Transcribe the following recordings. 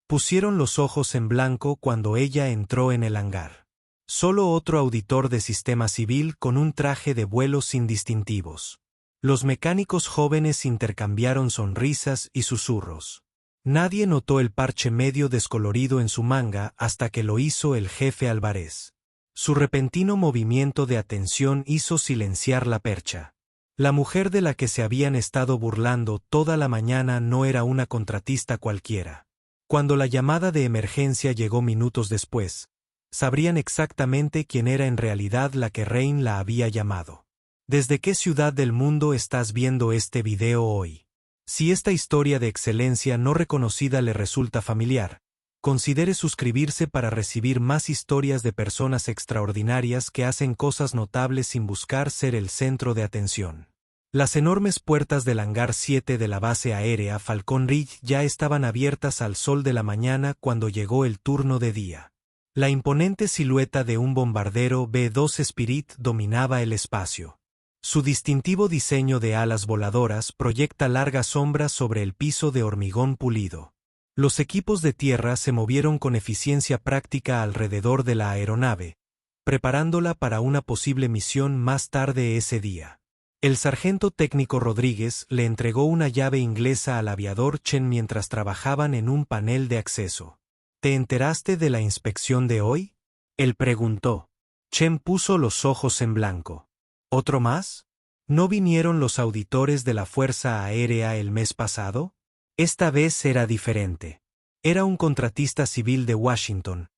Pusieron los ojos en blanco cuando ella entró en el hangar. Solo otro auditor de sistema civil con un traje de vuelo sin distintivos. Los mecánicos jóvenes intercambiaron sonrisas y susurros. Nadie notó el parche medio descolorido en su manga hasta que lo hizo el jefe Álvarez. Su repentino movimiento de atención hizo silenciar la percha. La mujer de la que se habían estado burlando toda la mañana no era una contratista cualquiera. Cuando la llamada de emergencia llegó minutos después, sabrían exactamente quién era en realidad la que Rain la había llamado. ¿Desde qué ciudad del mundo estás viendo este video hoy? Si esta historia de excelencia no reconocida le resulta familiar, considere suscribirse para recibir más historias de personas extraordinarias que hacen cosas notables sin buscar ser el centro de atención. Las enormes puertas del hangar 7 de la base aérea Falcon Ridge ya estaban abiertas al sol de la mañana cuando llegó el turno de día. La imponente silueta de un bombardero B-2 Spirit dominaba el espacio. Su distintivo diseño de alas voladoras proyecta largas sombras sobre el piso de hormigón pulido. Los equipos de tierra se movieron con eficiencia práctica alrededor de la aeronave, preparándola para una posible misión más tarde ese día. El sargento técnico Rodríguez le entregó una llave inglesa al aviador Chen mientras trabajaban en un panel de acceso. ¿Te enteraste de la inspección de hoy?, él preguntó. Chen puso los ojos en blanco. ¿Otro más? ¿No vinieron los auditores de la Fuerza Aérea el mes pasado? Esta vez era diferente. Era un contratista civil de Washington,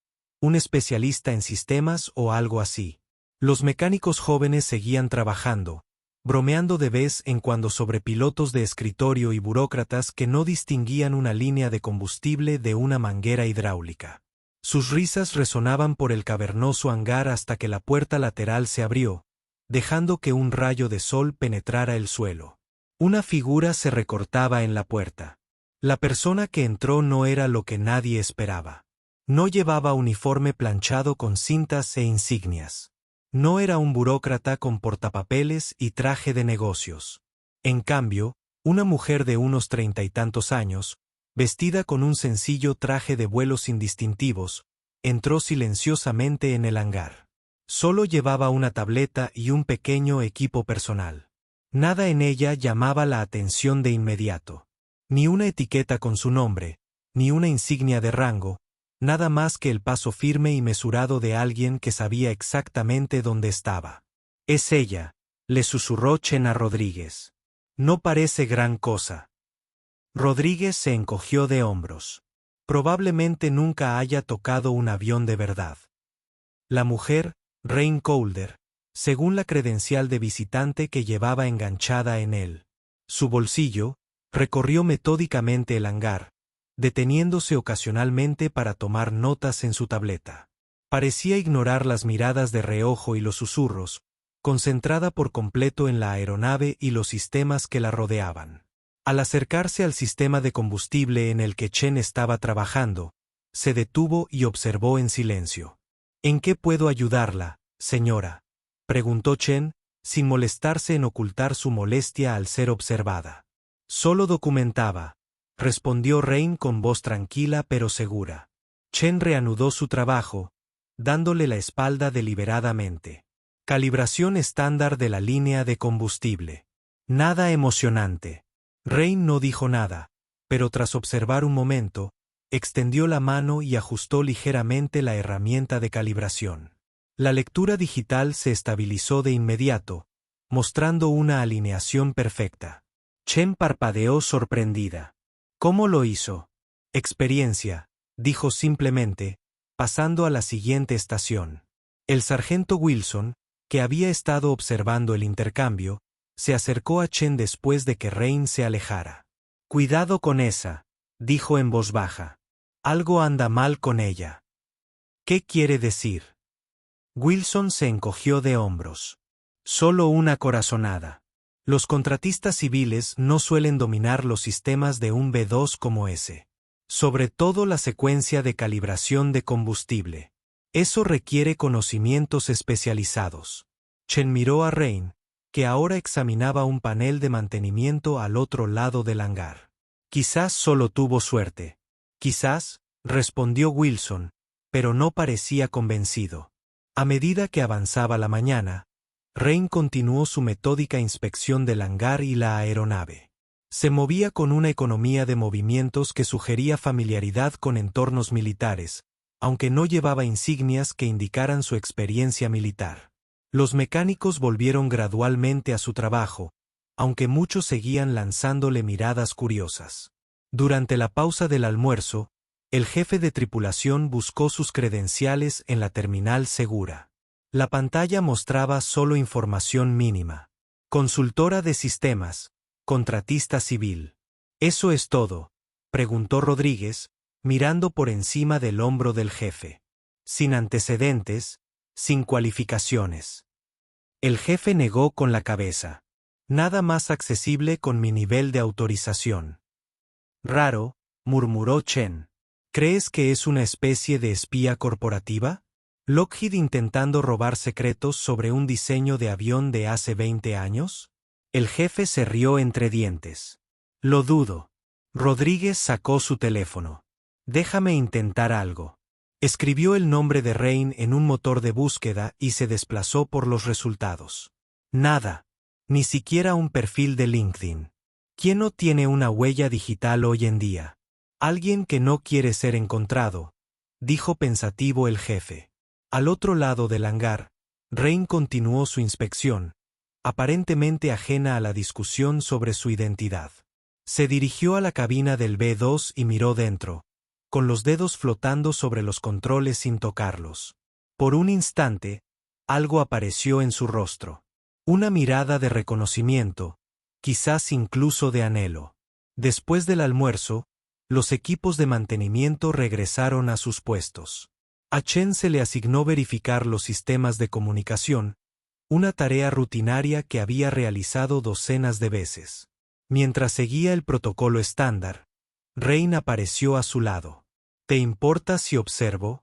un especialista en sistemas o algo así. Los mecánicos jóvenes seguían trabajando, bromeando de vez en cuando sobre pilotos de escritorio y burócratas que no distinguían una línea de combustible de una manguera hidráulica. Sus risas resonaban por el cavernoso hangar hasta que la puerta lateral se abrió, dejando que un rayo de sol penetrara el suelo. Una figura se recortaba en la puerta. La persona que entró no era lo que nadie esperaba. No llevaba uniforme planchado con cintas e insignias. No era un burócrata con portapapeles y traje de negocios. En cambio, una mujer de unos 30 y tantos años, vestida con un sencillo traje de vuelo sin distintivos, entró silenciosamente en el hangar. Solo llevaba una tableta y un pequeño equipo personal. Nada en ella llamaba la atención de inmediato. Ni una etiqueta con su nombre, ni una insignia de rango, nada más que el paso firme y mesurado de alguien que sabía exactamente dónde estaba. «Es ella», le susurró Chen a Rodríguez. «No parece gran cosa». Rodríguez se encogió de hombros. Probablemente nunca haya tocado un avión de verdad. La mujer, Rain Colder, según la credencial de visitante que llevaba enganchada en él. Su bolsillo, recorrió metódicamente el hangar, deteniéndose ocasionalmente para tomar notas en su tableta. Parecía ignorar las miradas de reojo y los susurros, concentrada por completo en la aeronave y los sistemas que la rodeaban. Al acercarse al sistema de combustible en el que Chen estaba trabajando, se detuvo y observó en silencio. «¿En qué puedo ayudarla, señora?», preguntó Chen, sin molestarse en ocultar su molestia al ser observada. «Solo documentaba», respondió Rain con voz tranquila pero segura. Chen reanudó su trabajo, dándole la espalda deliberadamente. Calibración estándar de la línea de combustible. Nada emocionante. Rain no dijo nada, pero tras observar un momento, extendió la mano y ajustó ligeramente la herramienta de calibración. La lectura digital se estabilizó de inmediato, mostrando una alineación perfecta. Chen parpadeó sorprendida. «¿Cómo lo hizo?» «Experiencia», dijo simplemente, pasando a la siguiente estación. El sargento Wilson, que había estado observando el intercambio, se acercó a Chen después de que Rain se alejara. «Cuidado con esa», dijo en voz baja. «Algo anda mal con ella». «¿Qué quiere decir?» Wilson se encogió de hombros. «Solo una corazonada». Los contratistas civiles no suelen dominar los sistemas de un B-2 como ese. Sobre todo la secuencia de calibración de combustible. Eso requiere conocimientos especializados. Chen miró a Rain, que ahora examinaba un panel de mantenimiento al otro lado del hangar. Quizás solo tuvo suerte. Quizás, respondió Wilson, pero no parecía convencido. A medida que avanzaba la mañana, Rain continuó su metódica inspección del hangar y la aeronave. Se movía con una economía de movimientos que sugería familiaridad con entornos militares, aunque no llevaba insignias que indicaran su experiencia militar. Los mecánicos volvieron gradualmente a su trabajo, aunque muchos seguían lanzándole miradas curiosas. Durante la pausa del almuerzo, el jefe de tripulación buscó sus credenciales en la terminal segura. La pantalla mostraba solo información mínima. Consultora de sistemas, contratista civil. ¿Eso es todo?, preguntó Rodríguez, mirando por encima del hombro del jefe. Sin antecedentes, sin cualificaciones. El jefe negó con la cabeza. Nada más accesible con mi nivel de autorización. Raro, murmuró Chen. ¿Crees que es una especie de espía corporativa? ¿Lockheed intentando robar secretos sobre un diseño de avión de hace 20 años? El jefe se rió entre dientes. Lo dudo. Rodríguez sacó su teléfono. Déjame intentar algo. Escribió el nombre de Rain en un motor de búsqueda y se desplazó por los resultados. Nada. Ni siquiera un perfil de LinkedIn. ¿Quién no tiene una huella digital hoy en día? Alguien que no quiere ser encontrado, dijo pensativo el jefe. Al otro lado del hangar, Rain continuó su inspección, aparentemente ajena a la discusión sobre su identidad. Se dirigió a la cabina del B-2 y miró dentro, con los dedos flotando sobre los controles sin tocarlos. Por un instante, algo apareció en su rostro. Una mirada de reconocimiento, quizás incluso de anhelo. Después del almuerzo, los equipos de mantenimiento regresaron a sus puestos. A Chen se le asignó verificar los sistemas de comunicación, una tarea rutinaria que había realizado docenas de veces. Mientras seguía el protocolo estándar, Rain apareció a su lado. ¿Te importa si observo?,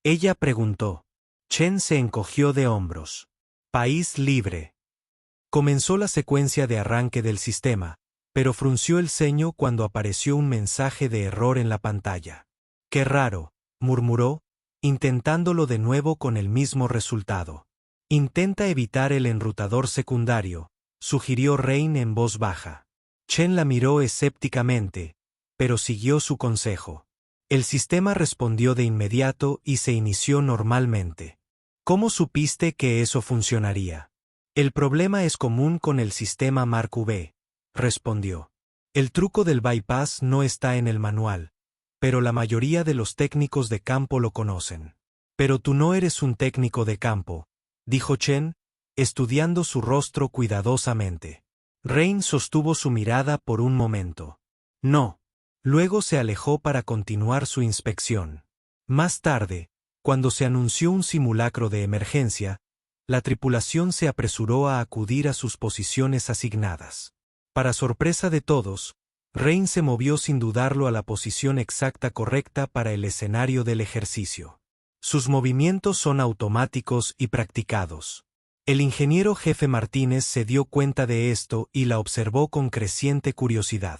ella preguntó. Chen se encogió de hombros. País libre. Comenzó la secuencia de arranque del sistema, pero frunció el ceño cuando apareció un mensaje de error en la pantalla. Qué raro, murmuró, intentándolo de nuevo con el mismo resultado. Intenta evitar el enrutador secundario, sugirió Rain en voz baja. Chen la miró escépticamente, pero siguió su consejo. El sistema respondió de inmediato y se inició normalmente. ¿Cómo supiste que eso funcionaría? El problema es común con el sistema Mark V, respondió. El truco del bypass no está en el manual, pero la mayoría de los técnicos de campo lo conocen. Pero tú no eres un técnico de campo, dijo Chen, estudiando su rostro cuidadosamente. Rain sostuvo su mirada por un momento. No. Luego se alejó para continuar su inspección. Más tarde, cuando se anunció un simulacro de emergencia, la tripulación se apresuró a acudir a sus posiciones asignadas. Para sorpresa de todos, Rain se movió sin dudarlo a la posición exacta correcta para el escenario del ejercicio. Sus movimientos son automáticos y practicados. El ingeniero jefe Martínez se dio cuenta de esto y la observó con creciente curiosidad.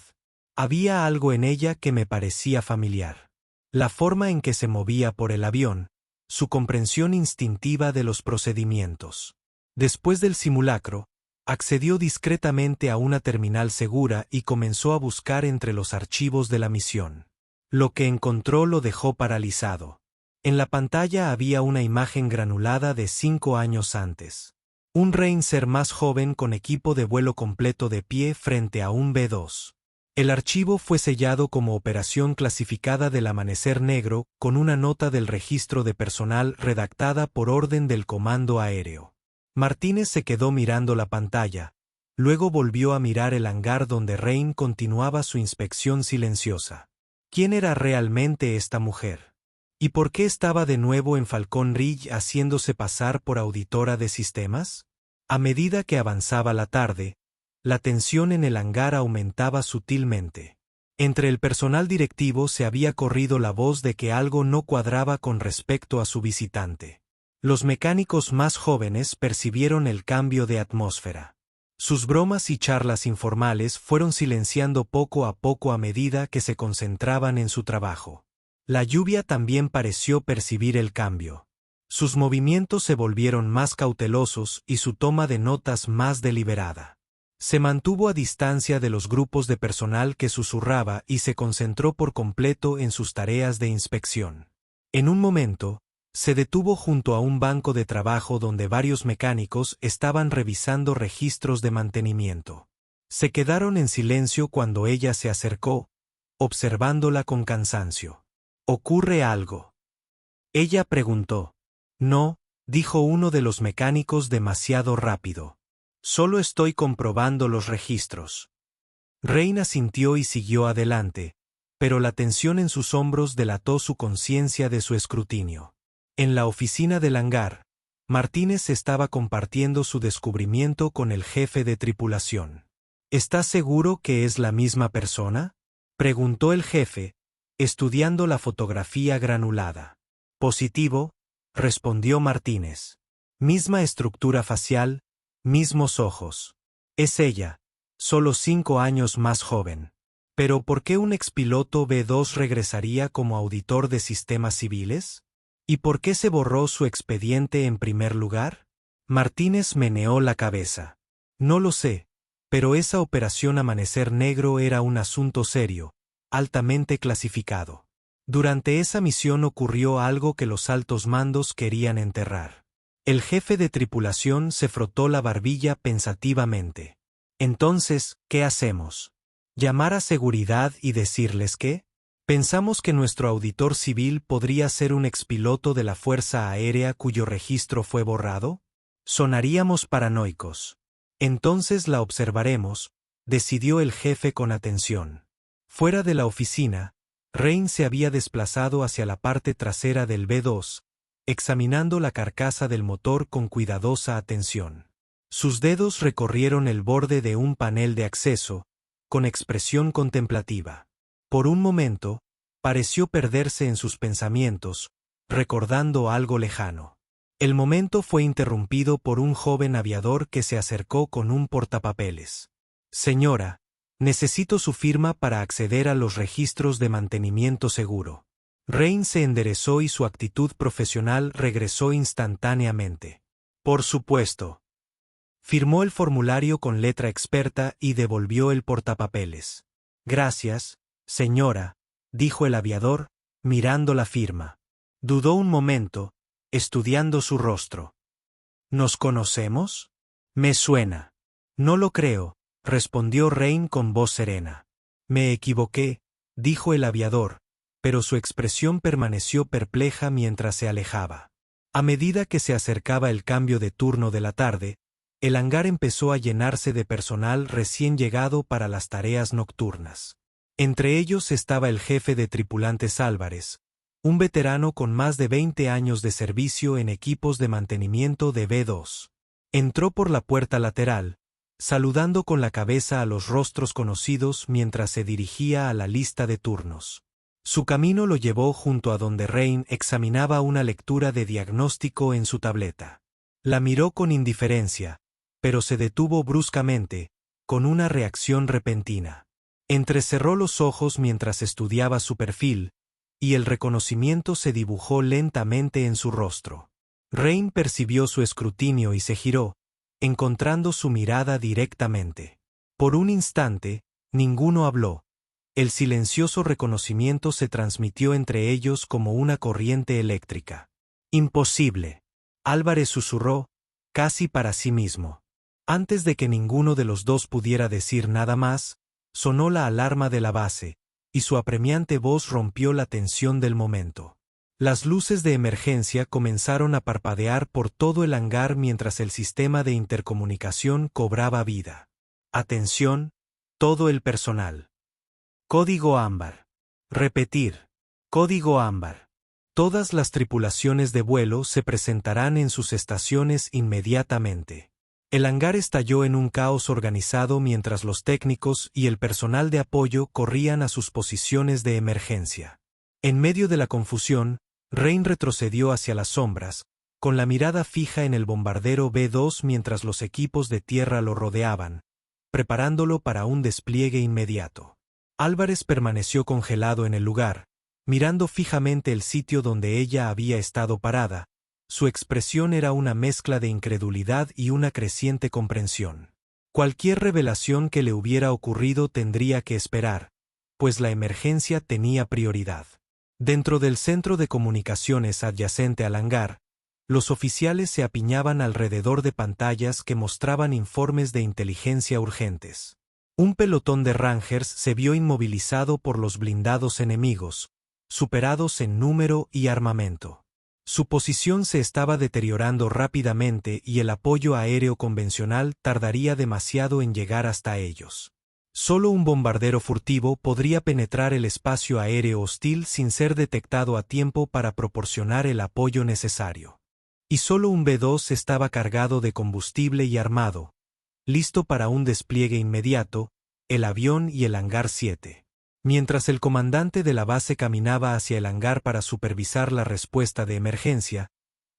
Había algo en ella que me parecía familiar. La forma en que se movía por el avión, su comprensión instintiva de los procedimientos. Después del simulacro, accedió discretamente a una terminal segura y comenzó a buscar entre los archivos de la misión. Lo que encontró lo dejó paralizado. En la pantalla había una imagen granulada de 5 años antes. Un Ranger más joven con equipo de vuelo completo de pie frente a un B-2. El archivo fue sellado como operación clasificada del Amanecer Negro con una nota del registro de personal redactada por orden del Comando Aéreo. Martínez se quedó mirando la pantalla, luego volvió a mirar el hangar donde Rain continuaba su inspección silenciosa. ¿Quién era realmente esta mujer? ¿Y por qué estaba de nuevo en Falcon Ridge haciéndose pasar por auditora de sistemas? A medida que avanzaba la tarde, la tensión en el hangar aumentaba sutilmente. Entre el personal directivo se había corrido la voz de que algo no cuadraba con respecto a su visitante. Los mecánicos más jóvenes percibieron el cambio de atmósfera. Sus bromas y charlas informales fueron silenciando poco a poco a medida que se concentraban en su trabajo. La lluvia también pareció percibir el cambio. Sus movimientos se volvieron más cautelosos y su toma de notas más deliberada. Se mantuvo a distancia de los grupos de personal que susurraba y se concentró por completo en sus tareas de inspección. En un momento, se detuvo junto a un banco de trabajo donde varios mecánicos estaban revisando registros de mantenimiento. Se quedaron en silencio cuando ella se acercó, observándola con cansancio. ¿Ocurre algo?, ella preguntó. No, dijo uno de los mecánicos demasiado rápido. Solo estoy comprobando los registros. Rain asintió y siguió adelante, pero la tensión en sus hombros delató su conciencia de su escrutinio. En la oficina del hangar, Martínez estaba compartiendo su descubrimiento con el jefe de tripulación. ¿Estás seguro que es la misma persona?, preguntó el jefe, estudiando la fotografía granulada. Positivo, respondió Martínez. Misma estructura facial, mismos ojos. Es ella, solo 5 años más joven. ¿Pero por qué un expiloto B2 regresaría como auditor de sistemas civiles? ¿Y por qué se borró su expediente en primer lugar? Martínez meneó la cabeza. No lo sé, pero esa operación Amanecer Negro era un asunto serio, altamente clasificado. Durante esa misión ocurrió algo que los altos mandos querían enterrar. El jefe de tripulación se frotó la barbilla pensativamente. Entonces, ¿qué hacemos? ¿Llamar a seguridad y decirles qué? Pensamos que nuestro auditor civil podría ser un expiloto de la Fuerza Aérea cuyo registro fue borrado. Sonaríamos paranoicos. Entonces la observaremos, decidió el jefe con atención. Fuera de la oficina, Rain se había desplazado hacia la parte trasera del B2, examinando la carcasa del motor con cuidadosa atención. Sus dedos recorrieron el borde de un panel de acceso, con expresión contemplativa. Por un momento, pareció perderse en sus pensamientos, recordando algo lejano. El momento fue interrumpido por un joven aviador que se acercó con un portapapeles. Señora, necesito su firma para acceder a los registros de mantenimiento seguro. Rain se enderezó y su actitud profesional regresó instantáneamente. Por supuesto. Firmó el formulario con letra experta y devolvió el portapapeles. Gracias, señora, dijo el aviador, mirando la firma. Dudó un momento, estudiando su rostro. ¿Nos conocemos? Me suena. No lo creo, respondió Rain con voz serena. Me equivoqué, dijo el aviador, pero su expresión permaneció perpleja mientras se alejaba. A medida que se acercaba el cambio de turno de la tarde, el hangar empezó a llenarse de personal recién llegado para las tareas nocturnas. Entre ellos estaba el jefe de tripulantes Álvarez, un veterano con más de 20 años de servicio en equipos de mantenimiento de B2. Entró por la puerta lateral, saludando con la cabeza a los rostros conocidos mientras se dirigía a la lista de turnos. Su camino lo llevó junto a donde Rain examinaba una lectura de diagnóstico en su tableta. La miró con indiferencia, pero se detuvo bruscamente, con una reacción repentina. Entrecerró los ojos mientras estudiaba su perfil, y el reconocimiento se dibujó lentamente en su rostro. Rain percibió su escrutinio y se giró, encontrando su mirada directamente. Por un instante, ninguno habló. El silencioso reconocimiento se transmitió entre ellos como una corriente eléctrica. Imposible. Álvarez susurró, casi para sí mismo. Antes de que ninguno de los dos pudiera decir nada más, sonó la alarma de la base, y su apremiante voz rompió la tensión del momento. Las luces de emergencia comenzaron a parpadear por todo el hangar mientras el sistema de intercomunicación cobraba vida. Atención, todo el personal. Código ámbar. Repetir. Código ámbar. Todas las tripulaciones de vuelo se presentarán en sus estaciones inmediatamente. El hangar estalló en un caos organizado mientras los técnicos y el personal de apoyo corrían a sus posiciones de emergencia. En medio de la confusión, Rain retrocedió hacia las sombras, con la mirada fija en el bombardero B2 mientras los equipos de tierra lo rodeaban, preparándolo para un despliegue inmediato. Álvarez permaneció congelado en el lugar, mirando fijamente el sitio donde ella había estado parada. Su expresión era una mezcla de incredulidad y una creciente comprensión. Cualquier revelación que le hubiera ocurrido tendría que esperar, pues la emergencia tenía prioridad. Dentro del centro de comunicaciones adyacente al hangar, los oficiales se apiñaban alrededor de pantallas que mostraban informes de inteligencia urgentes. Un pelotón de Rangers se vio inmovilizado por los blindados enemigos, superados en número y armamento. Su posición se estaba deteriorando rápidamente y el apoyo aéreo convencional tardaría demasiado en llegar hasta ellos. Solo un bombardero furtivo podría penetrar el espacio aéreo hostil sin ser detectado a tiempo para proporcionar el apoyo necesario. Y solo un B-2 estaba cargado de combustible y armado, listo para un despliegue inmediato, el avión y el hangar 7. Mientras el comandante de la base caminaba hacia el hangar para supervisar la respuesta de emergencia,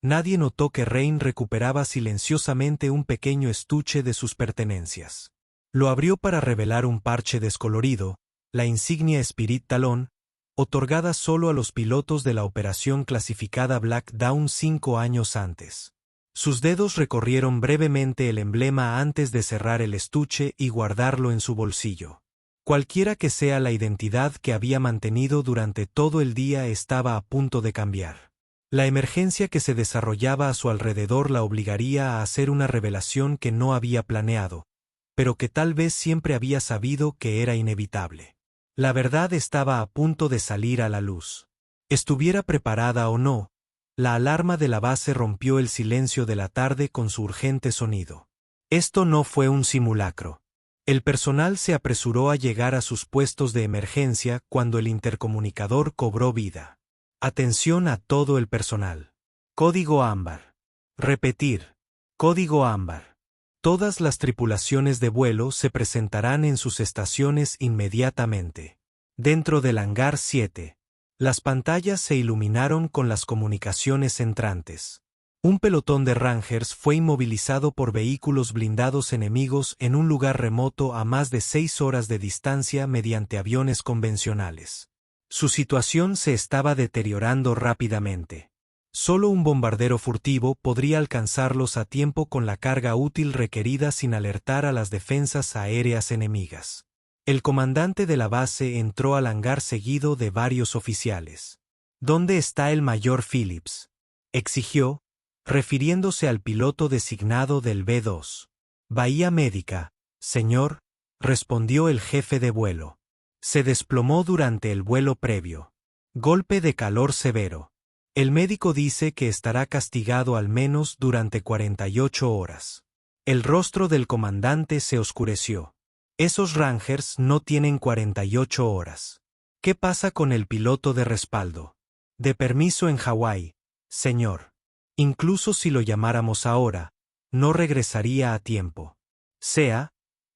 nadie notó que Rain recuperaba silenciosamente un pequeño estuche de sus pertenencias. Lo abrió para revelar un parche descolorido, la insignia Spirit Talón, otorgada solo a los pilotos de la operación clasificada Black Dawn 5 años antes. Sus dedos recorrieron brevemente el emblema antes de cerrar el estuche y guardarlo en su bolsillo. Cualquiera que sea la identidad que había mantenido durante todo el día estaba a punto de cambiar. La emergencia que se desarrollaba a su alrededor la obligaría a hacer una revelación que no había planeado, pero que tal vez siempre había sabido que era inevitable. La verdad estaba a punto de salir a la luz. Estuviera preparada o no, la alarma de la base rompió el silencio de la tarde con su urgente sonido. Esto no fue un simulacro. El personal se apresuró a llegar a sus puestos de emergencia cuando el intercomunicador cobró vida. Atención a todo el personal. Código ámbar. Repetir. Código ámbar. Todas las tripulaciones de vuelo se presentarán en sus estaciones inmediatamente. Dentro del hangar 7. Las pantallas se iluminaron con las comunicaciones entrantes. Un pelotón de Rangers fue inmovilizado por vehículos blindados enemigos en un lugar remoto a más de 6 horas de distancia mediante aviones convencionales. Su situación se estaba deteriorando rápidamente. Solo un bombardero furtivo podría alcanzarlos a tiempo con la carga útil requerida sin alertar a las defensas aéreas enemigas. El comandante de la base entró al hangar seguido de varios oficiales. ¿Dónde está el mayor Phillips?, exigió, refiriéndose al piloto designado del B-2. Bahía Médica, señor, respondió el jefe de vuelo. Se desplomó durante el vuelo previo. Golpe de calor severo. El médico dice que estará castigado al menos durante 48 horas. El rostro del comandante se oscureció. Esos Rangers no tienen 48 horas. ¿Qué pasa con el piloto de respaldo? De permiso en Hawái, señor. Incluso si lo llamáramos ahora, no regresaría a tiempo.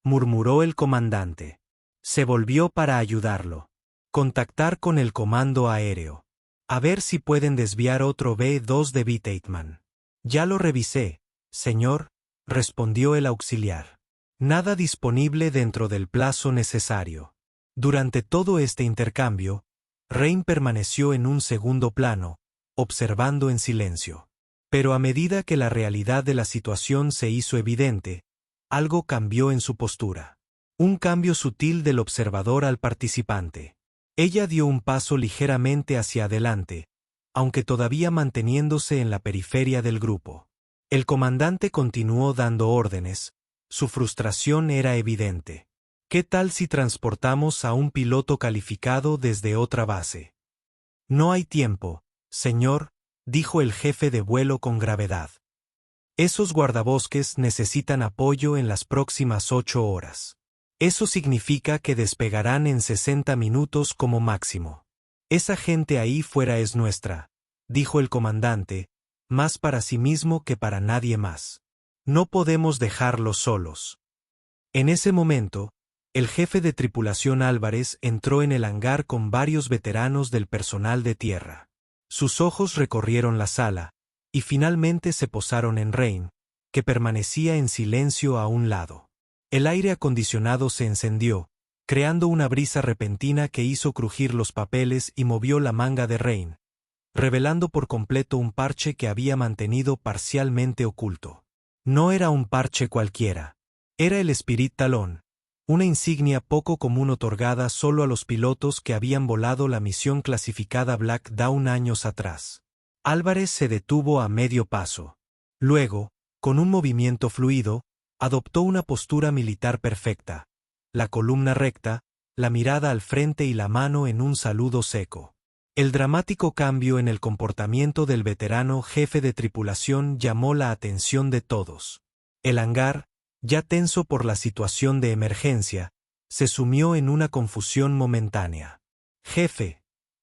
Murmuró el comandante. Se volvió para ayudarlo. Contactar con el comando aéreo. A ver si pueden desviar otro B-2 de Bateman. Ya lo revisé, señor, respondió el auxiliar. Nada disponible dentro del plazo necesario. Durante todo este intercambio, Rain permaneció en un segundo plano, observando en silencio. Pero a medida que la realidad de la situación se hizo evidente, algo cambió en su postura. Un cambio sutil del observador al participante. Ella dio un paso ligeramente hacia adelante, aunque todavía manteniéndose en la periferia del grupo. El comandante continuó dando órdenes. Su frustración era evidente. ¿Qué tal si transportamos a un piloto calificado desde otra base? No hay tiempo, señor, dijo el jefe de vuelo con gravedad. Esos guardabosques necesitan apoyo en las próximas 8 horas. Eso significa que despegarán en 60 minutos como máximo. Esa gente ahí fuera es nuestra, dijo el comandante, más para sí mismo que para nadie más. No podemos dejarlos solos. En ese momento, el jefe de tripulación Álvarez entró en el hangar con varios veteranos del personal de tierra. Sus ojos recorrieron la sala, y finalmente se posaron en Rain, que permanecía en silencio a un lado. El aire acondicionado se encendió, creando una brisa repentina que hizo crujir los papeles y movió la manga de Rain, revelando por completo un parche que había mantenido parcialmente oculto. No era un parche cualquiera. Era el Spirit Talón, una insignia poco común otorgada solo a los pilotos que habían volado la misión clasificada Black Dawn años atrás. Álvarez se detuvo a medio paso. Luego, con un movimiento fluido, adoptó una postura militar perfecta, la columna recta, la mirada al frente y la mano en un saludo seco. El dramático cambio en el comportamiento del veterano jefe de tripulación llamó la atención de todos. El hangar, ya tenso por la situación de emergencia, se sumió en una confusión momentánea. «Jefe»,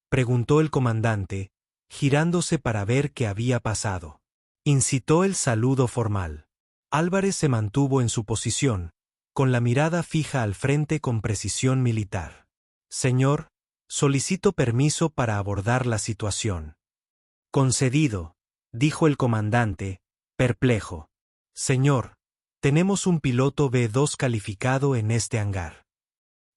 preguntó el comandante, girándose para ver qué había pasado. Incitó el saludo formal. Álvarez se mantuvo en su posición, con la mirada fija al frente con precisión militar. «Señor, solicito permiso para abordar la situación». «Concedido», dijo el comandante, perplejo. «Señor, tenemos un piloto B2 calificado en este hangar».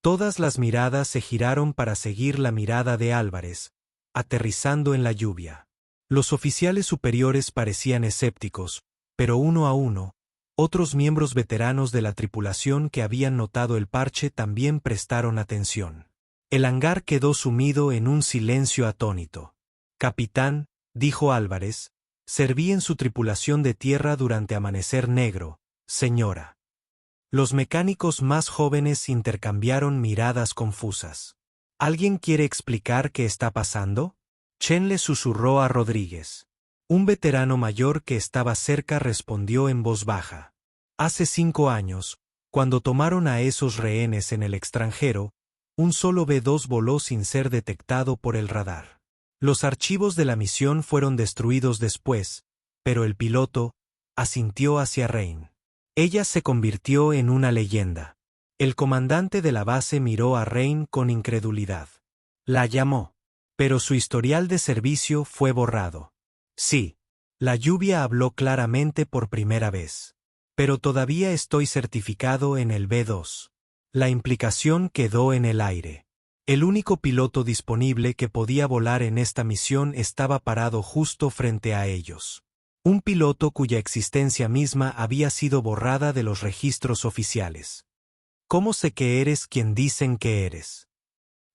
Todas las miradas se giraron para seguir la mirada de Álvarez, aterrizando en la lluvia. Los oficiales superiores parecían escépticos, pero uno a uno, otros miembros veteranos de la tripulación que habían notado el parche también prestaron atención. El hangar quedó sumido en un silencio atónito. «Capitán», dijo Álvarez, «serví en su tripulación de tierra durante Amanecer Negro, señora». Los mecánicos más jóvenes intercambiaron miradas confusas. «¿Alguien quiere explicar qué está pasando?», Chen le susurró a Rodríguez. Un veterano mayor que estaba cerca respondió en voz baja. «Hace 5 años, cuando tomaron a esos rehenes en el extranjero, un solo B2 voló sin ser detectado por el radar. Los archivos de la misión fueron destruidos después, pero el piloto asintió hacia Rain. Ella se convirtió en una leyenda». El comandante de la base miró a Rain con incredulidad. La llamó. Pero su historial de servicio fue borrado. «Sí». La lluvia habló claramente por primera vez. «Pero todavía estoy certificado en el B2. La implicación quedó en el aire. El único piloto disponible que podía volar en esta misión estaba parado justo frente a ellos. Un piloto cuya existencia misma había sido borrada de los registros oficiales». «¿Cómo sé que eres quien dicen que eres?»,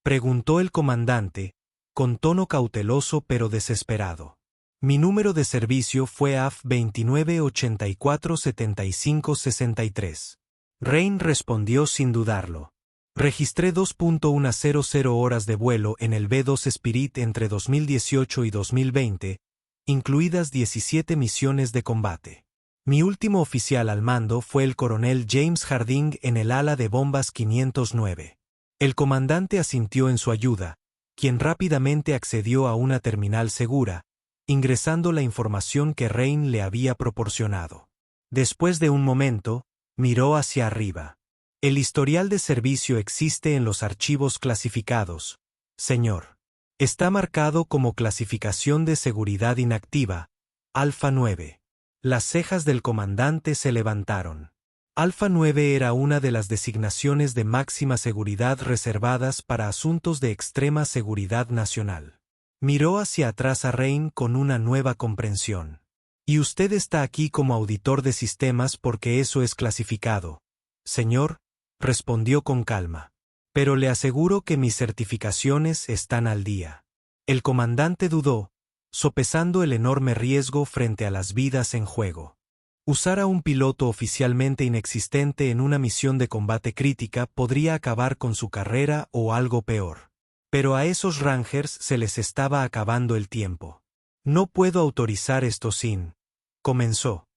preguntó el comandante, con tono cauteloso pero desesperado. «Mi número de servicio fue AF 29847563. Rain respondió sin dudarlo. «Registré 2.100 horas de vuelo en el B2 Spirit entre 2018 y 2020, incluidas 17 misiones de combate. Mi último oficial al mando fue el coronel James Harding en el ala de bombas 509. El comandante asintió en su ayuda, quien rápidamente accedió a una terminal segura, ingresando la información que Rain le había proporcionado. Después de un momento, miró hacia arriba. «El historial de servicio existe en los archivos clasificados, señor. Está marcado como clasificación de seguridad inactiva, Alfa 9. Las cejas del comandante se levantaron. Alfa 9 era una de las designaciones de máxima seguridad reservadas para asuntos de extrema seguridad nacional. Miró hacia atrás a Rain con una nueva comprensión. «Y usted está aquí como auditor de sistemas porque eso es clasificado, señor», respondió con calma. «Pero le aseguro que mis certificaciones están al día». El comandante dudó, sopesando el enorme riesgo frente a las vidas en juego. Usar a un piloto oficialmente inexistente en una misión de combate crítica podría acabar con su carrera o algo peor. Pero a esos Rangers se les estaba acabando el tiempo. «No puedo autorizar esto sin…», comenzó.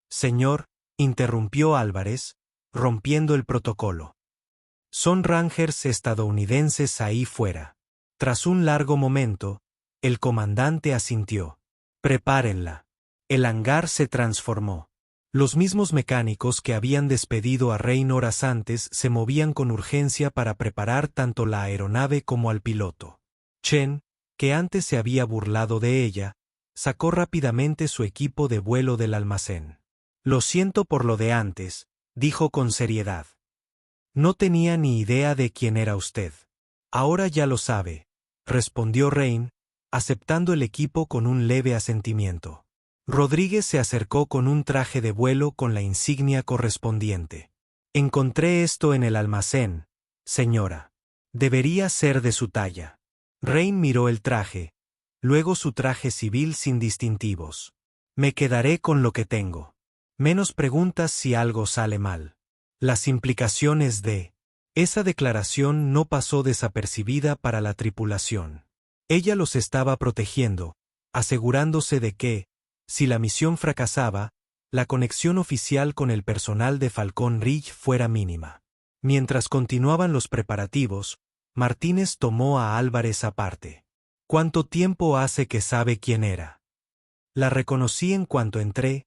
«Señor», interrumpió Álvarez, rompiendo el protocolo. «Son Rangers estadounidenses ahí fuera». Tras un largo momento, el comandante asintió. «Prepárenla». El hangar se transformó. Los mismos mecánicos que habían despedido a Rain horas antes se movían con urgencia para preparar tanto la aeronave como al piloto. Chen, que antes se había burlado de ella, sacó rápidamente su equipo de vuelo del almacén. «Lo siento por lo de antes», dijo con seriedad. No tenía ni idea de quién era usted. Ahora ya lo sabe, respondió Rain, aceptando el equipo con un leve asentimiento. Rodríguez se acercó con un traje de vuelo con la insignia correspondiente. Encontré esto en el almacén, señora. Debería ser de su talla. Rain miró el traje, luego su traje civil sin distintivos. Me quedaré con lo que tengo. Menos preguntas si algo sale mal. Las implicaciones de esa declaración no pasó desapercibida para la tripulación. Ella los estaba protegiendo, asegurándose de que, si la misión fracasaba, la conexión oficial con el personal de Falcon Ridge fuera mínima. Mientras continuaban los preparativos, Martínez tomó a Álvarez aparte. ¿Cuánto tiempo hace que sabe quién era? La reconocí en cuanto entré,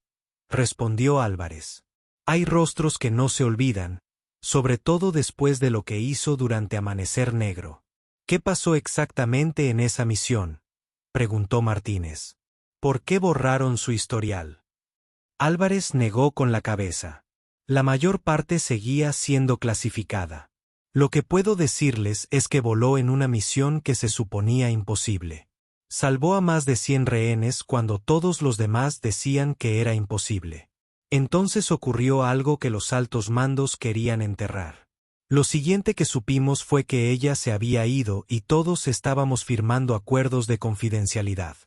respondió Álvarez. Hay rostros que no se olvidan, sobre todo después de lo que hizo durante Amanecer Negro. ¿Qué pasó exactamente en esa misión?, preguntó Martínez. ¿Por qué borraron su historial? Álvarez negó con la cabeza. La mayor parte seguía siendo clasificada. Lo que puedo decirles es que voló en una misión que se suponía imposible. Salvó a más de 100 rehenes cuando todos los demás decían que era imposible. Entonces ocurrió algo que los altos mandos querían enterrar. Lo siguiente que supimos fue que ella se había ido y todos estábamos firmando acuerdos de confidencialidad.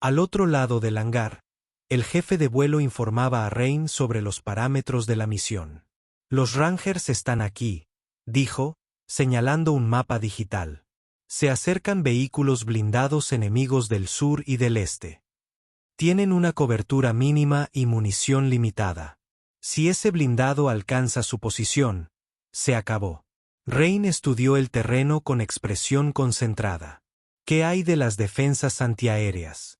Al otro lado del hangar, el jefe de vuelo informaba a Rain sobre los parámetros de la misión. Los Rangers están aquí, dijo, señalando un mapa digital. Se acercan vehículos blindados enemigos del sur y del este. Tienen una cobertura mínima y munición limitada. Si ese blindado alcanza su posición, se acabó. Rain estudió el terreno con expresión concentrada. ¿Qué hay de las defensas antiaéreas?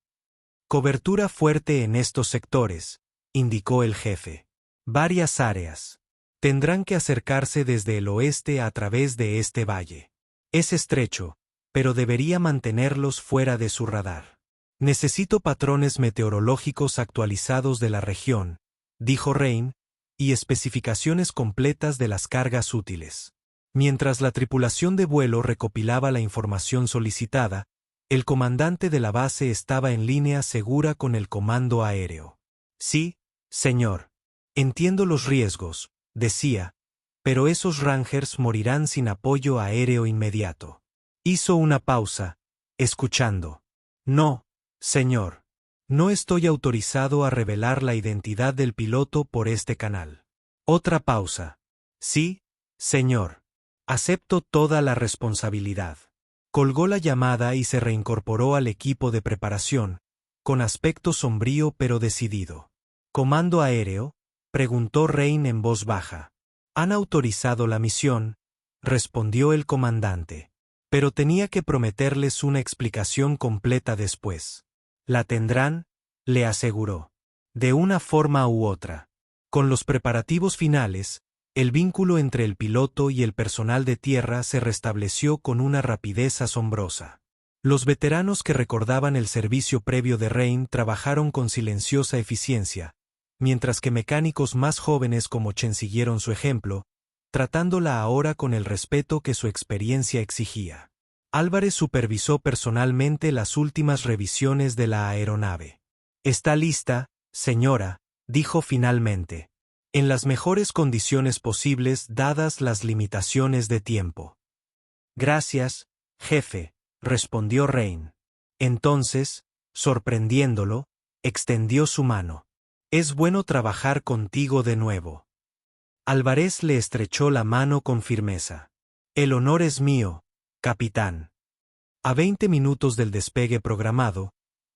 Cobertura fuerte en estos sectores, indicó el jefe. Varias áreas. Tendrán que acercarse desde el oeste a través de este valle. Es estrecho, pero debería mantenerlos fuera de su radar. Necesito patrones meteorológicos actualizados de la región, dijo Rain, y especificaciones completas de las cargas útiles. Mientras la tripulación de vuelo recopilaba la información solicitada, el comandante de la base estaba en línea segura con el comando aéreo. Sí, señor. Entiendo los riesgos, decía, pero esos Rangers morirán sin apoyo aéreo inmediato. Hizo una pausa, escuchando. No, señor. No estoy autorizado a revelar la identidad del piloto por este canal. Otra pausa. Sí, señor. Acepto toda la responsabilidad. Colgó la llamada y se reincorporó al equipo de preparación, con aspecto sombrío pero decidido. ¿Comando aéreo?, preguntó Rain en voz baja. Han autorizado la misión, respondió el comandante. Pero tenía que prometerles una explicación completa después. La tendrán, le aseguró. De una forma u otra. Con los preparativos finales, el vínculo entre el piloto y el personal de tierra se restableció con una rapidez asombrosa. Los veteranos que recordaban el servicio previo de Rain trabajaron con silenciosa eficiencia, mientras que mecánicos más jóvenes como Chen siguieron su ejemplo, tratándola ahora con el respeto que su experiencia exigía. Álvarez supervisó personalmente las últimas revisiones de la aeronave. «Está lista, señora», dijo finalmente. «En las mejores condiciones posibles dadas las limitaciones de tiempo». «Gracias, jefe», respondió Rain. Entonces, sorprendiéndolo, extendió su mano. «Es bueno trabajar contigo de nuevo». Álvarez le estrechó la mano con firmeza. «El honor es mío, capitán». A 20 minutos del despegue programado,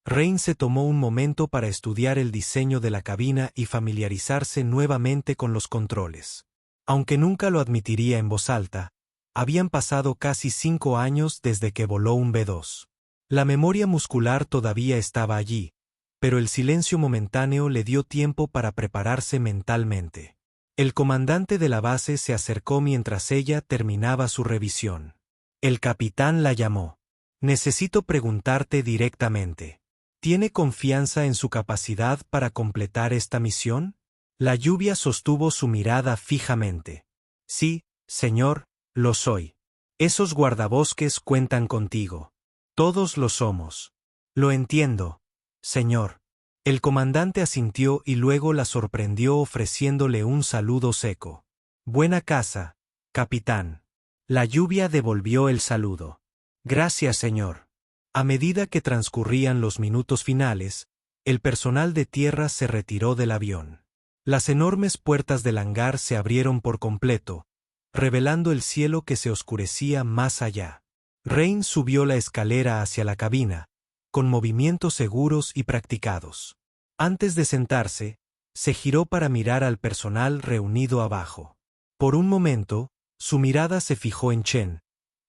Rain se tomó un momento para estudiar el diseño de la cabina y familiarizarse nuevamente con los controles. Aunque nunca lo admitiría en voz alta, habían pasado casi 5 años desde que voló un B-2. La memoria muscular todavía estaba allí, pero el silencio momentáneo le dio tiempo para prepararse mentalmente. El comandante de la base se acercó mientras ella terminaba su revisión. El capitán la llamó. «Necesito preguntarte directamente. ¿Tiene confianza en su capacidad para completar esta misión?» La lluvia sostuvo su mirada fijamente. «Sí, Señor, lo soy. Esos guardabosques cuentan contigo. Todos lo somos. Lo entiendo, señor. El comandante asintió y luego la sorprendió ofreciéndole un saludo seco. Buena casa, capitán. La lluvia devolvió el saludo. Gracias, señor. A medida que transcurrían los minutos finales, el personal de tierra se retiró del avión. Las enormes puertas del hangar se abrieron por completo, revelando el cielo que se oscurecía más allá. Rain subió la escalera hacia la cabina, con movimientos seguros y practicados. Antes de sentarse, se giró para mirar al personal reunido abajo. Por un momento, su mirada se fijó en Chen,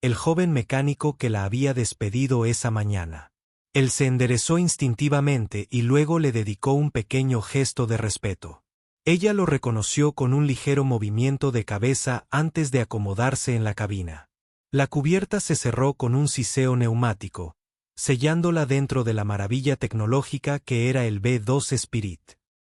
el joven mecánico que la había despedido esa mañana. Él se enderezó instintivamente y luego le dedicó un pequeño gesto de respeto. Ella lo reconoció con un ligero movimiento de cabeza antes de acomodarse en la cabina. La cubierta se cerró con un siseo neumático, sellándola dentro de la maravilla tecnológica que era el B-2 Spirit.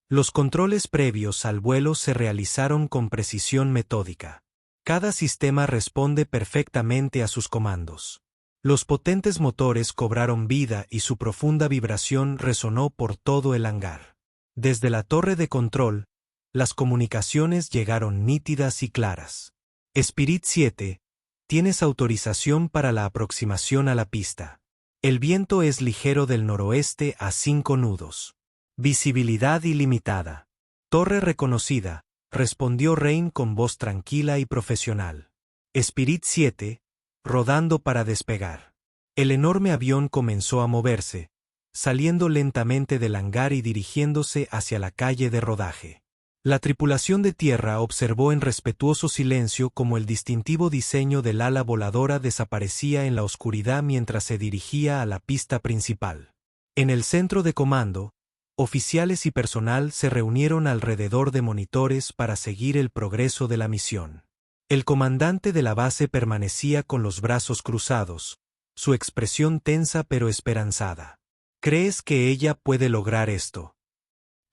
Los controles previos al vuelo se realizaron con precisión metódica. Cada sistema responde perfectamente a sus comandos. Los potentes motores cobraron vida y su profunda vibración resonó por todo el hangar. Desde la torre de control, las comunicaciones llegaron nítidas y claras. Spirit 7, tienes autorización para la aproximación a la pista. El viento es ligero del noroeste a 5 nudos. Visibilidad ilimitada. Torre reconocida, respondió Rain con voz tranquila y profesional. Spirit 7, rodando para despegar. El enorme avión comenzó a moverse, saliendo lentamente del hangar y dirigiéndose hacia la calle de rodaje. La tripulación de tierra observó en respetuoso silencio cómo el distintivo diseño del ala voladora desaparecía en la oscuridad mientras se dirigía a la pista principal. En el centro de comando, oficiales y personal se reunieron alrededor de monitores para seguir el progreso de la misión. El comandante de la base permanecía con los brazos cruzados, su expresión tensa pero esperanzada. ¿Crees que ella puede lograr esto?,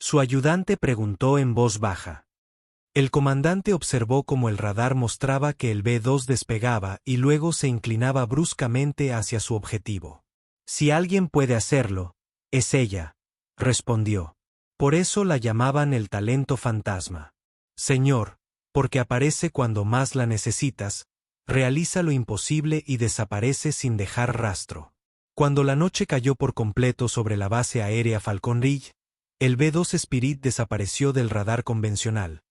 su ayudante preguntó en voz baja. El comandante observó cómo el radar mostraba que el B-2 despegaba y luego se inclinaba bruscamente hacia su objetivo. Si alguien puede hacerlo, es ella, respondió. Por eso la llamaban el talento fantasma. Señor, porque aparece cuando más la necesitas, realiza lo imposible y desaparece sin dejar rastro. Cuando la noche cayó por completo sobre la base aérea Falcon Ridge, el B-2 Spirit desapareció del radar convencional.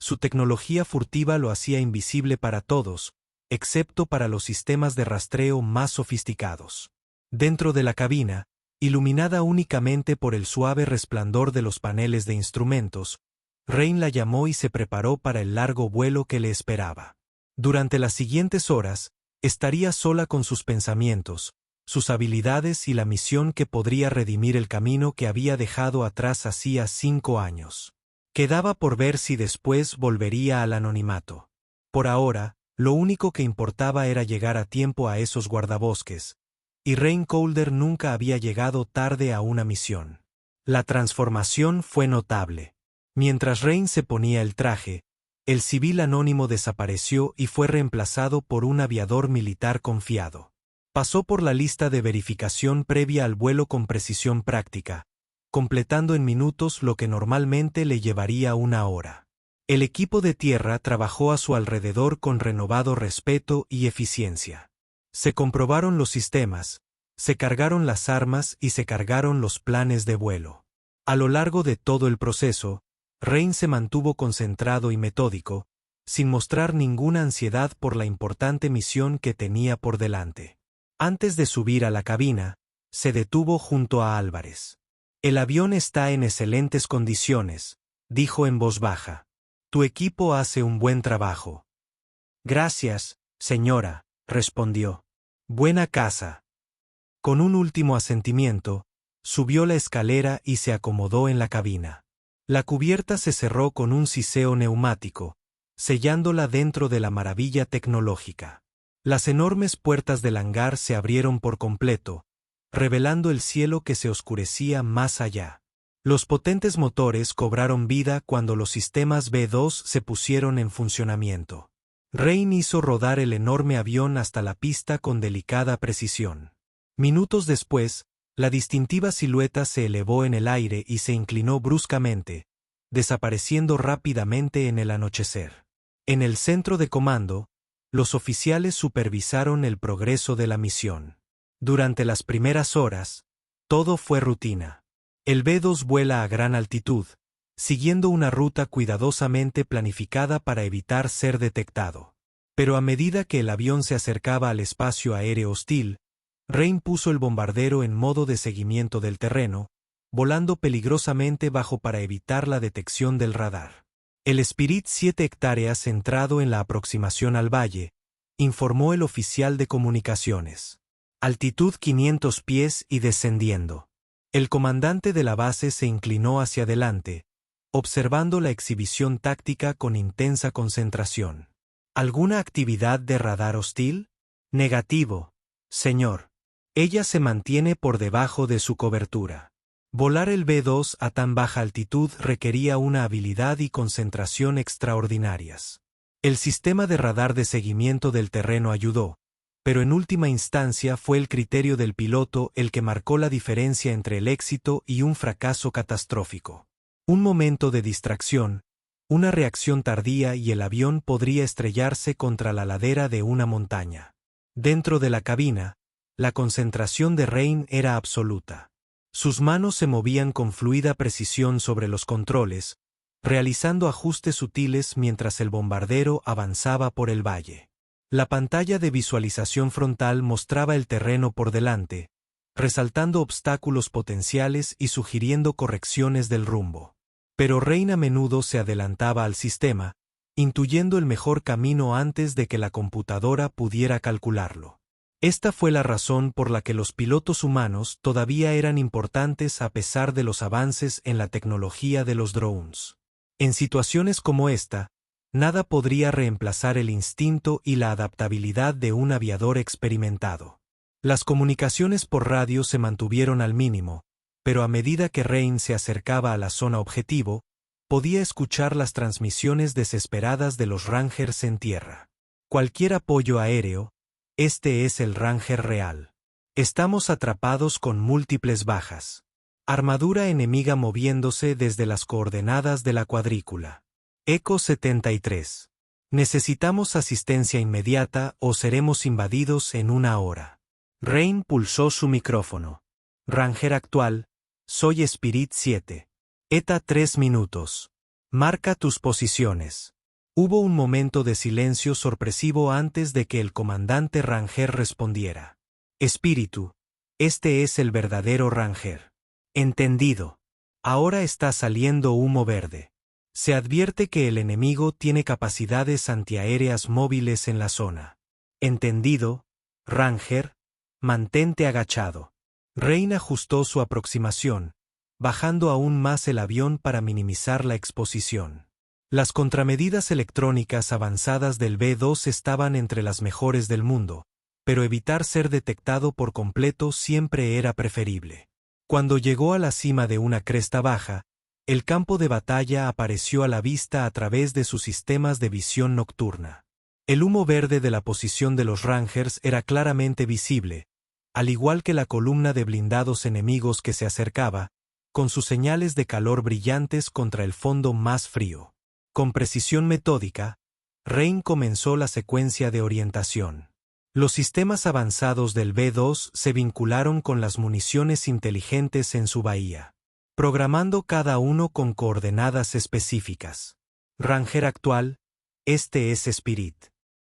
Su tecnología furtiva lo hacía invisible para todos, excepto para los sistemas de rastreo más sofisticados. Dentro de la cabina, iluminada únicamente por el suave resplandor de los paneles de instrumentos, Rain la llamó y se preparó para el largo vuelo que le esperaba. Durante las siguientes horas, estaría sola con sus pensamientos, sus habilidades y la misión que podría redimir el camino que había dejado atrás hacía 5 años. Quedaba por ver si después volvería al anonimato. Por ahora, lo único que importaba era llegar a tiempo a esos guardabosques, y Rain Colder nunca había llegado tarde a una misión. La transformación fue notable. Mientras Rain se ponía el traje, el civil anónimo desapareció y fue reemplazado por un aviador militar confiado. Pasó por la lista de verificación previa al vuelo con precisión práctica, completando en minutos lo que normalmente le llevaría 1 hora. El equipo de tierra trabajó a su alrededor con renovado respeto y eficiencia. Se comprobaron los sistemas, se cargaron las armas y se cargaron los planes de vuelo. A lo largo de todo el proceso, Rain se mantuvo concentrado y metódico, sin mostrar ninguna ansiedad por la importante misión que tenía por delante. Antes de subir a la cabina, se detuvo junto a Álvarez. El avión está en excelentes condiciones, dijo en voz baja. Tu equipo hace un buen trabajo. Gracias, señora, respondió. Buena casa. Con un último asentimiento, subió la escalera y se acomodó en la cabina. La cubierta se cerró con un siseo neumático, sellándola dentro de la maravilla tecnológica. Las enormes puertas del hangar se abrieron por completo, revelando el cielo que se oscurecía más allá. Los potentes motores cobraron vida cuando los sistemas B-2 se pusieron en funcionamiento. Rain hizo rodar el enorme avión hasta la pista con delicada precisión. Minutos después, la distintiva silueta se elevó en el aire y se inclinó bruscamente, desapareciendo rápidamente en el anochecer. En el centro de comando, los oficiales supervisaron el progreso de la misión. Durante las primeras horas, todo fue rutina. El B-2 vuela a gran altitud, siguiendo una ruta cuidadosamente planificada para evitar ser detectado. Pero a medida que el avión se acercaba al espacio aéreo hostil, Rain puso el bombardero en modo de seguimiento del terreno, volando peligrosamente bajo para evitar la detección del radar. El Spirit 7 hectáreas centrado en la aproximación al valle, informó el oficial de comunicaciones. Altitud 500 pies y descendiendo. El comandante de la base se inclinó hacia adelante, observando la exhibición táctica con intensa concentración. ¿Alguna actividad de radar hostil? Negativo, señor. Ella se mantiene por debajo de su cobertura. Volar el B-2 a tan baja altitud requería una habilidad y concentración extraordinarias. El sistema de radar de seguimiento del terreno ayudó, pero en última instancia fue el criterio del piloto el que marcó la diferencia entre el éxito y un fracaso catastrófico. Un momento de distracción, una reacción tardía y el avión podría estrellarse contra la ladera de una montaña. Dentro de la cabina, la concentración de Rain era absoluta. Sus manos se movían con fluida precisión sobre los controles, realizando ajustes sutiles mientras el bombardero avanzaba por el valle. La pantalla de visualización frontal mostraba el terreno por delante, resaltando obstáculos potenciales y sugiriendo correcciones del rumbo. Pero Rain a menudo se adelantaba al sistema, intuyendo el mejor camino antes de que la computadora pudiera calcularlo. Esta fue la razón por la que los pilotos humanos todavía eran importantes a pesar de los avances en la tecnología de los drones. En situaciones como esta, nada podría reemplazar el instinto y la adaptabilidad de un aviador experimentado. Las comunicaciones por radio se mantuvieron al mínimo, pero a medida que Rain se acercaba a la zona objetivo, podía escuchar las transmisiones desesperadas de los Rangers en tierra. Cualquier apoyo aéreo, este es el Ranger real. Estamos atrapados con múltiples bajas. Armadura enemiga moviéndose desde las coordenadas de la cuadrícula. Eco 73. Necesitamos asistencia inmediata o seremos invadidos en una hora. Rain pulsó su micrófono. Ranger actual, soy Spirit 7. ETA 3 minutos. Marca tus posiciones. Hubo un momento de silencio sorpresivo antes de que el comandante Ranger respondiera. Espíritu, este es el verdadero Ranger. Entendido. Ahora está saliendo humo verde. Se advierte que el enemigo tiene capacidades antiaéreas móviles en la zona. Entendido, Ranger, mantente agachado. Rain ajustó su aproximación, bajando aún más el avión para minimizar la exposición. Las contramedidas electrónicas avanzadas del B-2 estaban entre las mejores del mundo, pero evitar ser detectado por completo siempre era preferible. Cuando llegó a la cima de una cresta baja, el campo de batalla apareció a la vista a través de sus sistemas de visión nocturna. El humo verde de la posición de los Rangers era claramente visible, al igual que la columna de blindados enemigos que se acercaba, con sus señales de calor brillantes contra el fondo más frío. Con precisión metódica, Rain comenzó la secuencia de orientación. Los sistemas avanzados del B-2 se vincularon con las municiones inteligentes en su bahía, programando cada uno con coordenadas específicas. Ranger actual, este es Spirit.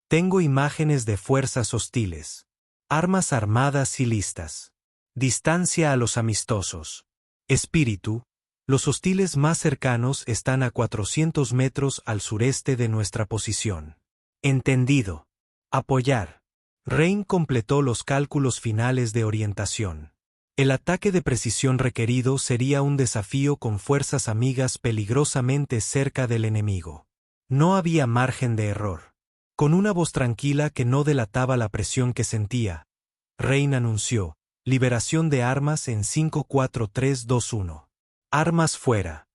Tengo imágenes de fuerzas hostiles. Armas armadas y listas. Distancia a los amistosos. Espíritu, los hostiles más cercanos están a 400 metros al sureste de nuestra posición. Entendido. Apoyar. Rain completó los cálculos finales de orientación. El ataque de precisión requerido sería un desafío con fuerzas amigas peligrosamente cerca del enemigo. No había margen de error. Con una voz tranquila que no delataba la presión que sentía, Rain anunció: liberación de armas en 5-4-3-2-1. Armas fuera.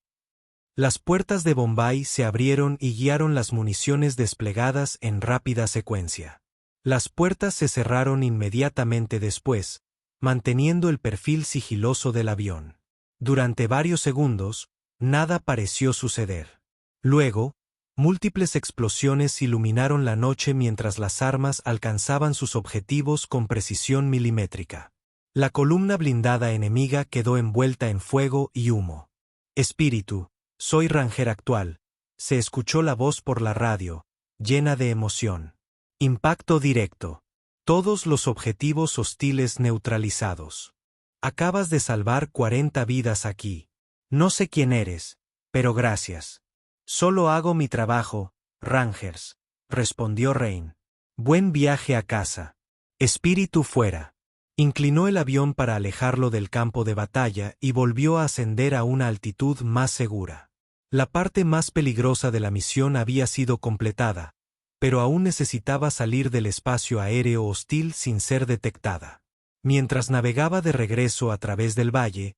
Las puertas de Bombay se abrieron y guiaron las municiones desplegadas en rápida secuencia. Las puertas se cerraron inmediatamente después, manteniendo el perfil sigiloso del avión. Durante varios segundos, nada pareció suceder. Luego, múltiples explosiones iluminaron la noche mientras las armas alcanzaban sus objetivos con precisión milimétrica. La columna blindada enemiga quedó envuelta en fuego y humo. Espíritu, soy Ranger actual, se escuchó la voz por la radio, llena de emoción. Impacto directo. Todos los objetivos hostiles neutralizados. Acabas de salvar 40 vidas aquí. No sé quién eres, pero gracias. Solo hago mi trabajo, Rangers, respondió Rain. Buen viaje a casa. Espíritu fuera. Inclinó el avión para alejarlo del campo de batalla y volvió a ascender a una altitud más segura. La parte más peligrosa de la misión había sido completada, pero aún necesitaba salir del espacio aéreo hostil sin ser detectada. Mientras navegaba de regreso a través del valle,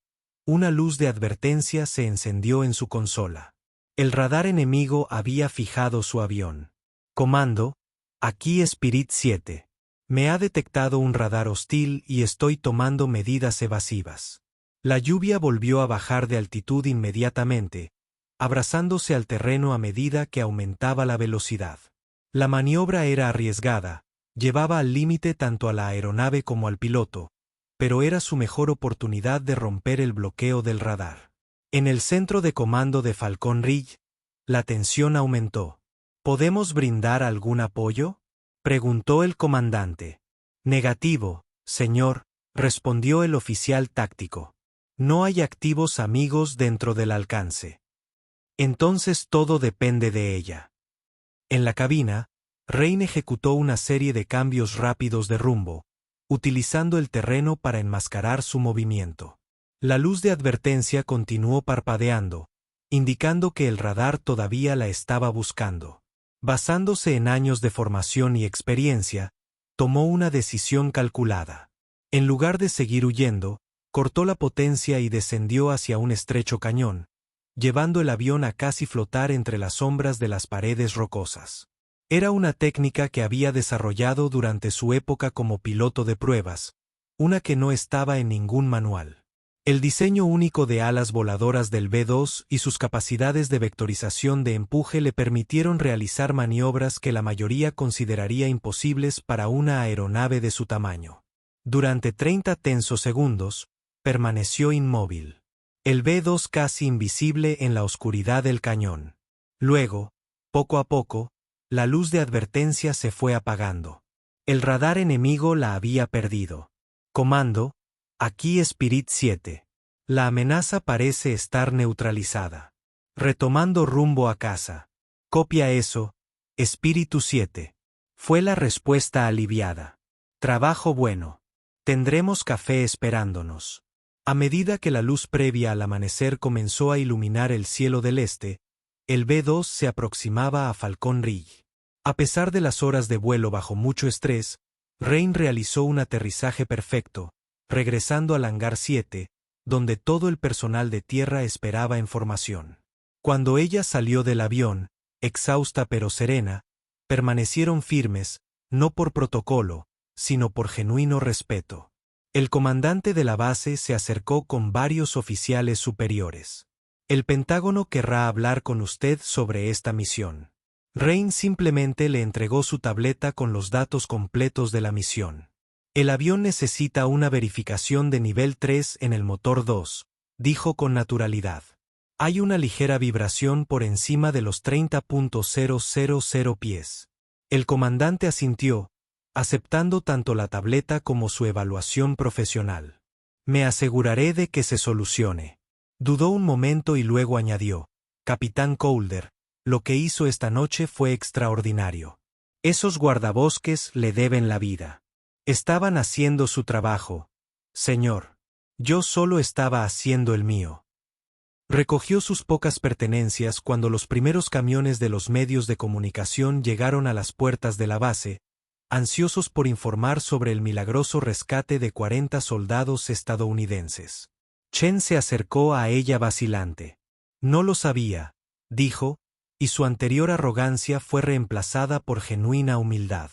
una luz de advertencia se encendió en su consola. El radar enemigo había fijado su avión. Comando, aquí Spirit 7. Me ha detectado un radar hostil y estoy tomando medidas evasivas. La lluvia volvió a bajar de altitud inmediatamente, abrazándose al terreno a medida que aumentaba la velocidad. La maniobra era arriesgada, llevaba al límite tanto a la aeronave como al piloto, pero era su mejor oportunidad de romper el bloqueo del radar. En el centro de comando de Falcon Ridge, la tensión aumentó. ¿Podemos brindar algún apoyo?, preguntó el comandante. Negativo, señor, respondió el oficial táctico. No hay activos amigos dentro del alcance. Entonces todo depende de ella. En la cabina, Rain ejecutó una serie de cambios rápidos de rumbo, utilizando el terreno para enmascarar su movimiento. La luz de advertencia continuó parpadeando, indicando que el radar todavía la estaba buscando. Basándose en años de formación y experiencia, tomó una decisión calculada. En lugar de seguir huyendo, cortó la potencia y descendió hacia un estrecho cañón, llevando el avión a casi flotar entre las sombras de las paredes rocosas. Era una técnica que había desarrollado durante su época como piloto de pruebas, una que no estaba en ningún manual. El diseño único de alas voladoras del B-2 y sus capacidades de vectorización de empuje le permitieron realizar maniobras que la mayoría consideraría imposibles para una aeronave de su tamaño. Durante 30 tensos segundos, permaneció inmóvil. El B-2 casi invisible en la oscuridad del cañón. Luego, poco a poco, la luz de advertencia se fue apagando. El radar enemigo la había perdido. Comando, aquí Spirit 7. La amenaza parece estar neutralizada. Retomando rumbo a casa. Copia eso, Espíritu 7. Fue la respuesta aliviada. Trabajo bueno. Tendremos café esperándonos. A medida que la luz previa al amanecer comenzó a iluminar el cielo del este, el B-2 se aproximaba a Falcon Ridge. A pesar de las horas de vuelo bajo mucho estrés, Rain realizó un aterrizaje perfecto, regresando al hangar 7, donde todo el personal de tierra esperaba en formación. Cuando ella salió del avión, exhausta pero serena, permanecieron firmes, no por protocolo, sino por genuino respeto. El comandante de la base se acercó con varios oficiales superiores. El Pentágono querrá hablar con usted sobre esta misión. Rain simplemente le entregó su tableta con los datos completos de la misión. El avión necesita una verificación de nivel 3 en el motor 2, dijo con naturalidad. Hay una ligera vibración por encima de los 30.000 pies. El comandante asintió, aceptando tanto la tableta como su evaluación profesional. Me aseguraré de que se solucione. Dudó un momento y luego añadió, Capitán Coulter, lo que hizo esta noche fue extraordinario. Esos guardabosques le deben la vida. Estaban haciendo su trabajo, señor. Yo solo estaba haciendo el mío. Recogió sus pocas pertenencias cuando los primeros camiones de los medios de comunicación llegaron a las puertas de la base, ansiosos por informar sobre el milagroso rescate de 40 soldados estadounidenses. Chen se acercó a ella vacilante. No lo sabía, dijo, y su anterior arrogancia fue reemplazada por genuina humildad.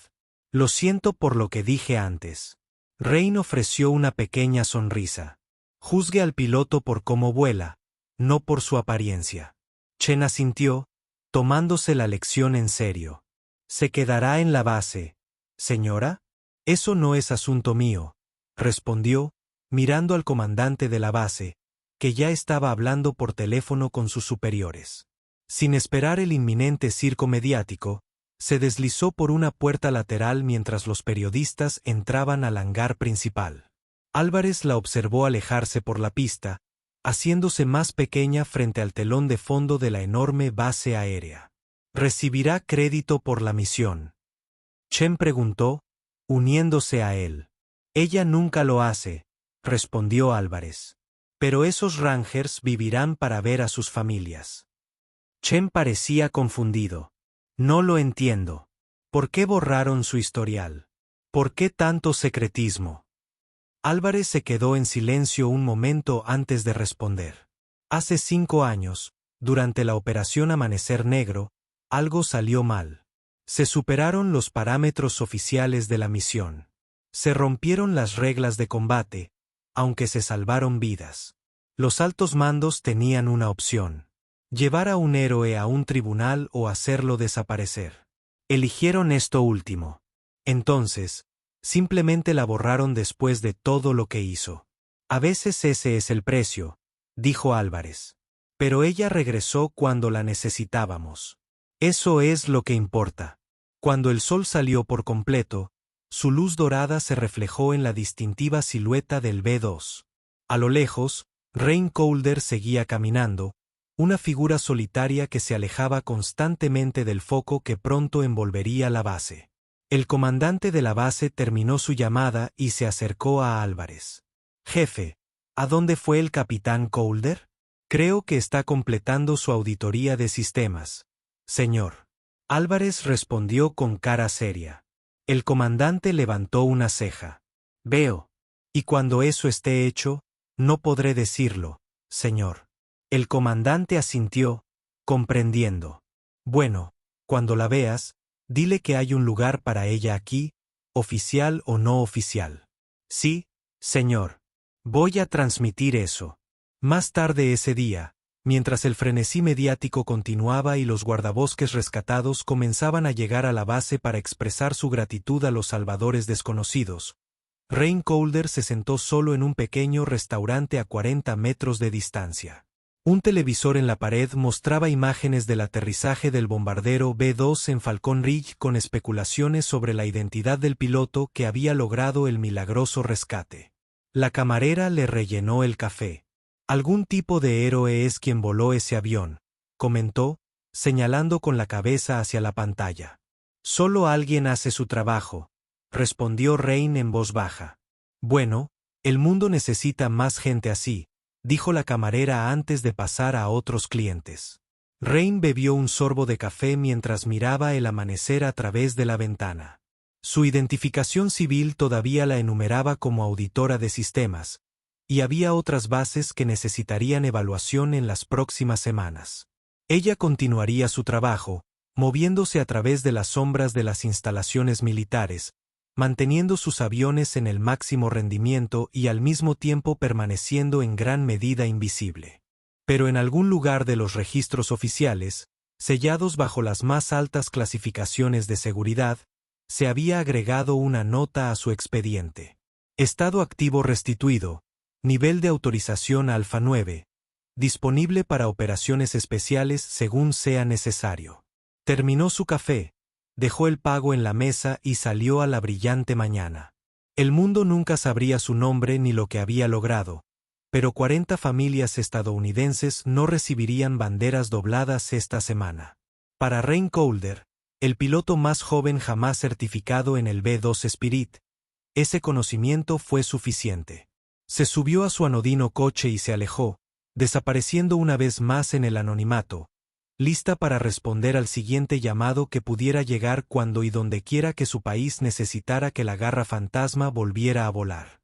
Lo siento por lo que dije antes. Rain ofreció una pequeña sonrisa. Juzgue al piloto por cómo vuela, no por su apariencia. Chen asintió, tomándose la lección en serio. ¿Se quedará en la base, señora? Eso no es asunto mío, respondió, mirando al comandante de la base, que ya estaba hablando por teléfono con sus superiores. Sin esperar el inminente circo mediático, se deslizó por una puerta lateral mientras los periodistas entraban al hangar principal. Álvarez la observó alejarse por la pista, haciéndose más pequeña frente al telón de fondo de la enorme base aérea. ¿Recibirá crédito por la misión?, Chen preguntó, uniéndose a él. Ella nunca lo hace, respondió Álvarez. Pero esos Rangers vivirán para ver a sus familias. Chen parecía confundido. No lo entiendo. ¿Por qué borraron su historial? ¿Por qué tanto secretismo? Álvarez se quedó en silencio un momento antes de responder. Hace 5 años, durante la Operación Amanecer Negro, algo salió mal. Se superaron los parámetros oficiales de la misión. Se rompieron las reglas de combate, aunque se salvaron vidas. Los altos mandos tenían una opción: llevar a un héroe a un tribunal o hacerlo desaparecer. Eligieron esto último. Entonces, simplemente la borraron después de todo lo que hizo. A veces ese es el precio, dijo Álvarez. Pero ella regresó cuando la necesitábamos. Eso es lo que importa. Cuando el sol salió por completo, su luz dorada se reflejó en la distintiva silueta del B-2. A lo lejos, Rain Coulter seguía caminando, una figura solitaria que se alejaba constantemente del foco que pronto envolvería la base. El comandante de la base terminó su llamada y se acercó a Álvarez. «Jefe, ¿a dónde fue el capitán Coulter? Creo que está completando su auditoría de sistemas, señor». Álvarez respondió con cara seria. El comandante levantó una ceja. «Veo. Y cuando eso esté hecho, no podré decirlo, señor». El comandante asintió, comprendiendo. «Bueno, cuando la veas, dile que hay un lugar para ella aquí, oficial o no oficial». «Sí, señor. Voy a transmitir eso». Más tarde ese día, mientras el frenesí mediático continuaba y los guardabosques rescatados comenzaban a llegar a la base para expresar su gratitud a los salvadores desconocidos, Rain Coulter se sentó solo en un pequeño restaurante a 40 metros de distancia. Un televisor en la pared mostraba imágenes del aterrizaje del bombardero B-2 en Falcon Ridge con especulaciones sobre la identidad del piloto que había logrado el milagroso rescate. La camarera le rellenó el café. «Algún tipo de héroe es quien voló ese avión», comentó, señalando con la cabeza hacia la pantalla. «Solo alguien hace su trabajo», respondió Rain en voz baja. «Bueno, el mundo necesita más gente así», dijo la camarera antes de pasar a otros clientes. Rain bebió un sorbo de café mientras miraba el amanecer a través de la ventana. Su identificación civil todavía la enumeraba como auditora de sistemas, y había otras bases que necesitarían evaluación en las próximas semanas. Ella continuaría su trabajo, moviéndose a través de las sombras de las instalaciones militares, manteniendo sus aviones en el máximo rendimiento y al mismo tiempo permaneciendo en gran medida invisible. Pero en algún lugar de los registros oficiales, sellados bajo las más altas clasificaciones de seguridad, se había agregado una nota a su expediente. Estado activo restituido. Nivel de autorización Alfa 9. Disponible para operaciones especiales según sea necesario. Terminó su café, dejó el pago en la mesa y salió a la brillante mañana. El mundo nunca sabría su nombre ni lo que había logrado, pero 40 familias estadounidenses no recibirían banderas dobladas esta semana. Para Rain Coulter, el piloto más joven jamás certificado en el B-2 Spirit, ese conocimiento fue suficiente. Se subió a su anodino coche y se alejó, desapareciendo una vez más en el anonimato, lista para responder al siguiente llamado que pudiera llegar cuando y donde quiera que su país necesitara que la garra fantasma volviera a volar.